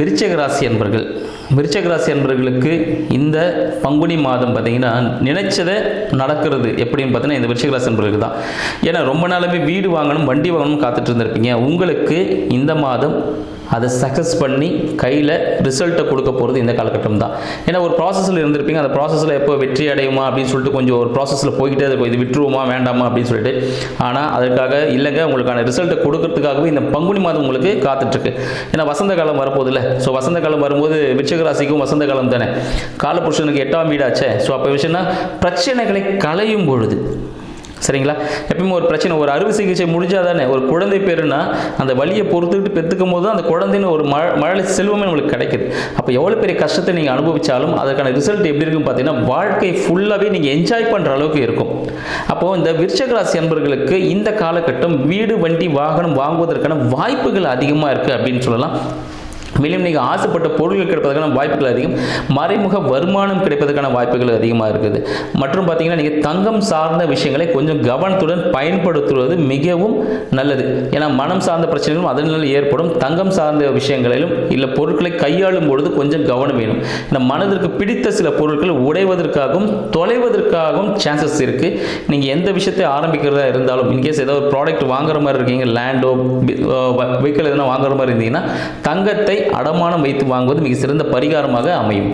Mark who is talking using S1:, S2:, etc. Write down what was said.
S1: விருச்சிக ராசி அன்பர்கள், விருச்சிக ராசி அன்பர்களுக்கு இந்த பங்குனி மாதம் பார்த்தீங்கன்னா நினைச்சதை நடக்கிறது எப்படின்னு பார்த்தீங்கன்னா இந்த விருச்சிக ராசி அன்பர்களுக்கு தான். ஏன்னா ரொம்ப நாளாவே வீடு வாங்கணும் வண்டி வாங்கணும் காத்துட்டு இருந்திருப்பீங்க. உங்களுக்கு இந்த மாதம் அதை சக்ஸஸ் பண்ணி கையில் ரிசல்ட்டை கொடுக்க போகிறது இந்த காலகட்டம் தான். ஏன்னா ஒரு ப்ராசஸில் இருந்திருப்பீங்க, அந்த ப்ராசஸில் எப்போ வெற்றி அடையுமா அப்படின்னு சொல்லிட்டு கொஞ்சம் ஒரு ப்ராசஸில் போய்கிட்டே இருக்கும், இது விட்டுருவோமா வேண்டாமா அப்படின்னு சொல்லிட்டு. ஆனால் அதுக்காக இல்லைங்க, உங்களுக்கான ரிசல்ட்டை கொடுக்கறதுக்காகவே இந்த பங்குனி மாதம் உங்களுக்கு காத்துட்ருக்கு. ஏன்னா வசந்த காலம் வரப்போகுது இல்லை. ஸோ வசந்த காலம் வரும்போது விருச்சிக ராசிக்கும் வசந்த காலம் தானே, காலபுருஷனுக்கு 8ஆம் வீடாச்சே. ஸோ அப்போ விஷயம்னா பிரச்சனைகளை களையும் பொழுது சரிங்களா. எப்பயுமே ஒரு பிரச்சனை, ஒரு அறுவை சிகிச்சை முடிஞ்சால் தானே ஒரு குழந்தை பேருனா அந்த வலியை பொறுத்துக்கிட்டு பெற்றுக்கும் போது அந்த குழந்தைன்னு ஒரு மழை செல்வமே நம்மளுக்கு கிடைக்குது. அப்போ எவ்வளோ பெரிய கஷ்டத்தை நீங்கள் அனுபவித்தாலும் அதற்கான ரிசல்ட் எப்படி இருக்குன்னு பார்த்தீங்கன்னா வாழ்க்கை ஃபுல்லாகவே நீங்கள் என்ஜாய் பண்ணுற அளவுக்கு இருக்கும். அப்போது இந்த விருச்சிக ராசி அன்பர்களுக்கு இந்த காலகட்டம் வீடு வண்டி வாகனம் வாங்குவதற்கான வாய்ப்புகள் அதிகமாக இருக்குது அப்படின்னு சொல்லலாம். மேலும் நீங்கள் ஆசைப்பட்ட பொருட்கள் கிடைப்பதற்கான வாய்ப்புகள் அதிகம், மறைமுக வருமானம் கிடைப்பதற்கான வாய்ப்புகள் அதிகமாக இருக்குது. மற்றும் பார்த்தீங்கன்னா நீங்கள் தங்கம் சார்ந்த விஷயங்களை கொஞ்சம் கவனத்துடன் பயன்படுத்துவது மிகவும் நல்லது. ஏன்னா மனம் சார்ந்த பிரச்சனைகளும் அதனால் ஏற்படும். தங்கம் சார்ந்த விஷயங்களிலும் இல்லை பொருட்களை கையாளும் பொழுது கொஞ்சம் கவனம் வேணும். இந்த மனதிற்கு பிடித்த சில பொருட்கள் உடைவதற்காகவும் தொலைவதற்காகவும் சான்சஸ் இருக்குது. நீங்கள் எந்த விஷயத்தை ஆரம்பிக்கிறதா இருந்தாலும், இன்கேஸ் ஏதாவது ஒரு ப்ராடக்ட் வாங்குற மாதிரி இருக்கீங்க, லேண்டோ வெஹிக்கிள் எதனா வாங்குற மாதிரி இருந்தீங்கன்னா தங்கத்தை அடமானம் வைத்து வாங்குவது மிக சிறந்த பரிகாரமாக அமையும்.